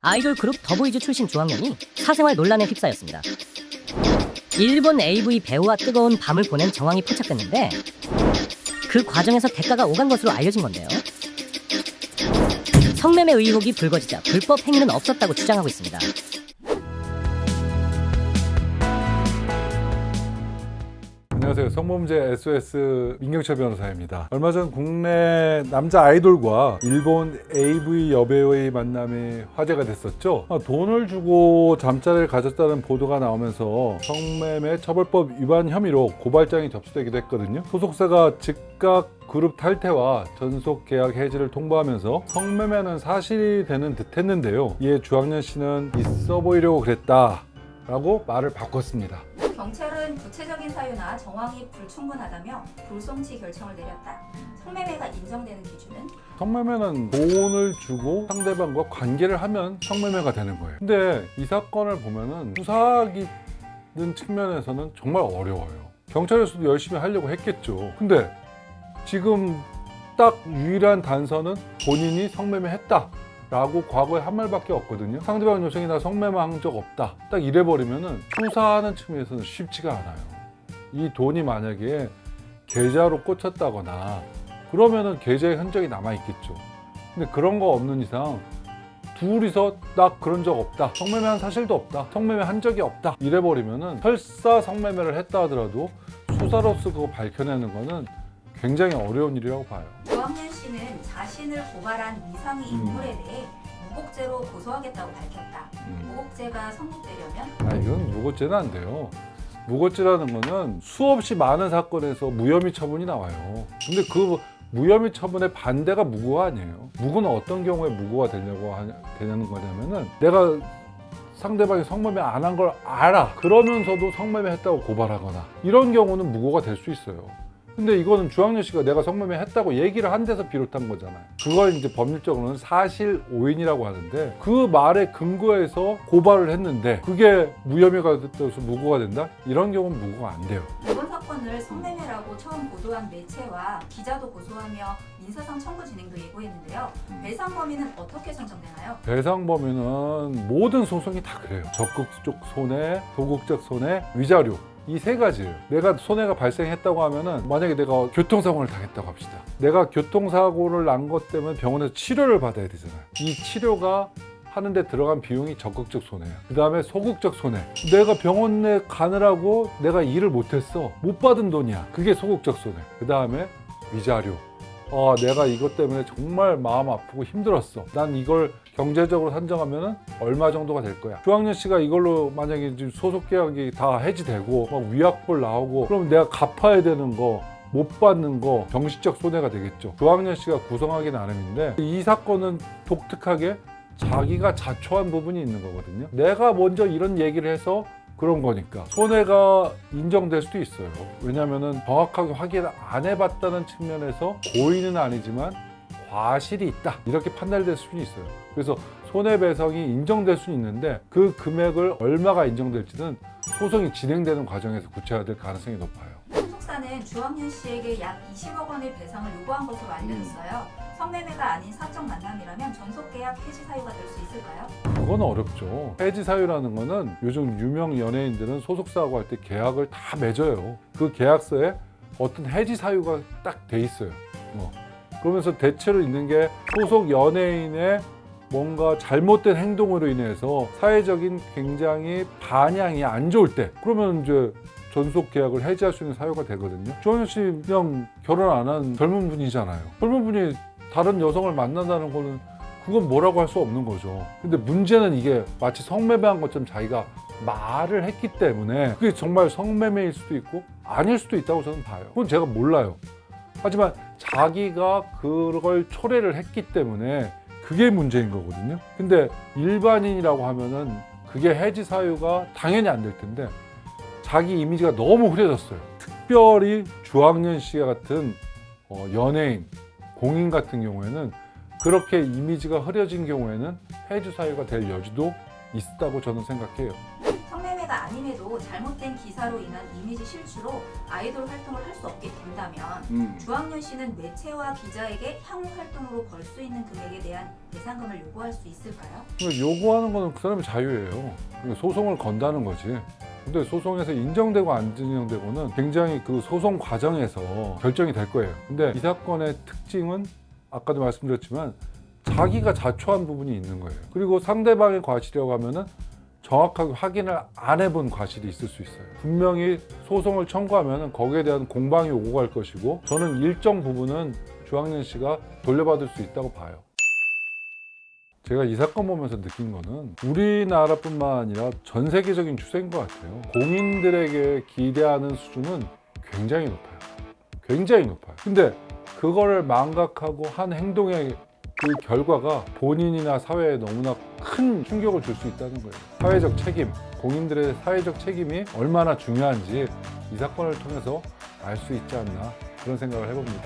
아이돌 그룹 더보이즈 출신 중학년이 사생활 논란에 휩싸였습니다. 일본 AV 배우와 뜨거운 밤을 보낸 정황이 포착됐는데 그 과정에서 대가가 오간 것으로 알려진 건데요. 성매매 의혹이 불거지자 불법 행위는 없었다고 주장하고 있습니다. 안녕하세요. 성범죄 SOS 민경철 변호사입니다. 얼마 전 국내 남자 아이돌과 일본 AV 여배우의 만남이 화제가 됐었죠. 돈을 주고 잠자리를 가졌다는 보도가 나오면서 성매매 처벌법 위반 혐의로 고발장이 접수되기도 했거든요. 소속사가 즉각 그룹 탈퇴와 전속 계약 해지를 통보하면서 성매매는 사실이 되는 듯 했는데요. 이에 주학년 씨는 있어 보이려고 그랬다 라고 말을 바꿨습니다. 경찰은 구체적인 사유나 정황이 불충분하다며 불송치 결정을 내렸다. 성매매가 인정되는 기준은? 성매매는 돈을 주고 상대방과 관계를 하면 성매매가 되는 거예요. 근데 이 사건을 보면은 수사하는 측면에서는 정말 어려워요. 경찰에서도 열심히 하려고 했겠죠. 근데 지금 딱 유일한 단서는 본인이 성매매했다 라고 과거에 한 말밖에 없거든요. 상대방 여성이 나 성매매한 적 없다 딱 이래버리면은 수사하는 측면에서는 쉽지가 않아요. 이 돈이 만약에 계좌로 꽂혔다거나 그러면은 계좌에 흔적이 남아있겠죠. 근데 그런 거 없는 이상 둘이서 나 그런 적 없다, 성매매한 사실도 없다, 성매매한 적이 없다 이래버리면은 설사 성매매를 했다 하더라도 수사로서 그거 밝혀내는 거는 굉장히 어려운 일이라고 봐요. 주학년 씨는 자신을 고발한 이상의 인물에 대해 무고죄로 고소하겠다고 밝혔다. 무고죄가 성립되려면? 이건 무고죄는 안 돼요. 무고죄라는 거는 수없이 많은 사건에서 무혐의 처분이 나와요. 근데 그 무혐의 처분의 반대가 무고가 아니에요. 무고는 어떤 경우에 무고가 되냐는 거냐면은 내가 상대방이 성매매 안 한 걸 알아. 그러면서도 성매매 했다고 고발하거나 이런 경우는 무고가 될 수 있어요. 근데 이거는 주학년 씨가 내가 성매매 했다고 얘기를 한 데서 비롯한 거잖아요. 그걸 이제 법률적으로는 사실 오인이라고 하는데 그 말에 근거해서 고발을 했는데 그게 무혐의가 돼서 무고가 된다? 이런 경우는 무고가 안 돼요. 이번 사건을 성매매라고 처음 보도한 매체와 기자도 고소하며 민사상 청구 진행도 예고했는데요. 배상 범위는 어떻게 선정되나요? 배상 범위는 모든 소송이 다 그래요. 적극적 손해, 도극적 손해, 위자료. 이 세 가지예요. 내가 손해가 발생했다고 하면은 만약에 내가 교통사고를 당했다고 합시다. 내가 교통사고를 난 것 때문에 병원에서 치료를 받아야 되잖아요. 이 치료가 하는데 들어간 비용이 적극적 손해야. 그 다음에 소극적 손해. 내가 병원에 가느라고 내가 일을 못했어. 못 받은 돈이야. 그게 소극적 손해. 그 다음에 위자료. 내가 이것 때문에 정말 마음 아프고 힘들었어. 난 이걸 경제적으로 산정하면 얼마 정도가 될 거야. 주학년 씨가 이걸로 만약에 지금 소속 계약이 다 해지되고 막 위약벌 나오고 그럼 내가 갚아야 되는 거 못 받는 거 정신적 손해가 되겠죠. 주학년 씨가 구성하기 나름인데 이 사건은 독특하게 자기가 자초한 부분이 있는 거거든요. 내가 먼저 이런 얘기를 해서 그런 거니까 손해가 인정될 수도 있어요. 왜냐하면 정확하게 확인 안 해봤다는 측면에서 고의는 아니지만 과실이 있다 이렇게 판단될 수는 있어요. 그래서 손해배상이 인정될 수는 있는데 그 금액을 얼마가 인정될지는 소송이 진행되는 과정에서 구체화될 가능성이 높아요. 소속사는 주학년 씨에게 약 20억 원의 배상을 요구한 것으로 알려졌어요. 성매매가 아닌 사적 만남이라면 전속계약 해지 사유가 될 수 있을까요? 그건 어렵죠. 해지 사유라는 거는 요즘 유명 연예인들은 소속사하고 할 때 계약을 다 맺어요. 그 계약서에 어떤 해지 사유가 딱 돼 있어요. 그러면서 대체로 있는 게 소속 연예인의 뭔가 잘못된 행동으로 인해서 사회적인 굉장히 반향이 안 좋을 때 그러면 이제 전속 계약을 해지할 수 있는 사유가 되거든요. 주학년 씨 그냥 결혼 안 한 젊은 분이잖아요. 젊은 분이 다른 여성을 만난다는 거는 그건 뭐라고 할 수 없는 거죠. 근데 문제는 이게 마치 성매매한 것처럼 자기가 말을 했기 때문에 그게 정말 성매매일 수도 있고 아닐 수도 있다고 저는 봐요. 그건 제가 몰라요. 하지만 자기가 그걸 초래를 했기 때문에 그게 문제인 거거든요. 근데 일반인이라고 하면은 그게 해지 사유가 당연히 안 될 텐데 자기 이미지가 너무 흐려졌어요. 특별히 주학년 씨 같은 연예인, 공인 같은 경우에는 그렇게 이미지가 흐려진 경우에는 해지 사유가 될 여지도 있다고 저는 생각해요. 성매매가 아닌 아님에도 잘못된 기사로 인한 이미지 실추로 아이돌 활동을 할 수 없게 된다면 주황년 씨는 매체와 기자에게 향후 활동으로 벌 수 있는 금액에 대한 배상금을 요구할 수 있을까요? 그러니까 요구하는 거는 그 사람의 자유예요. 그러니까 소송을 건다는 거지. 근데 소송에서 인정되고 안 인정되고는 굉장히 그 소송 과정에서 결정이 될 거예요. 근데 이 사건의 특징은 아까도 말씀드렸지만 자기가 자초한 부분이 있는 거예요. 그리고 상대방의 과실이라고 하면은 정확하게 확인을 안 해본 과실이 있을 수 있어요. 분명히 소송을 청구하면은 거기에 대한 공방이 오고 갈 것이고 저는 일정 부분은 주황년 씨가 돌려받을 수 있다고 봐요. 제가 이 사건 보면서 느낀 거는 우리나라뿐만 아니라 전 세계적인 추세인 것 같아요. 공인들에게 기대하는 수준은 굉장히 높아요. 굉장히 높아요. 근데 그거를 망각하고 한 행동의 그 결과가 본인이나 사회에 너무나 큰 충격을 줄 수 있다는 거예요. 사회적 책임, 공인들의 사회적 책임이 얼마나 중요한지 이 사건을 통해서 알 수 있지 않나 그런 생각을 해봅니다.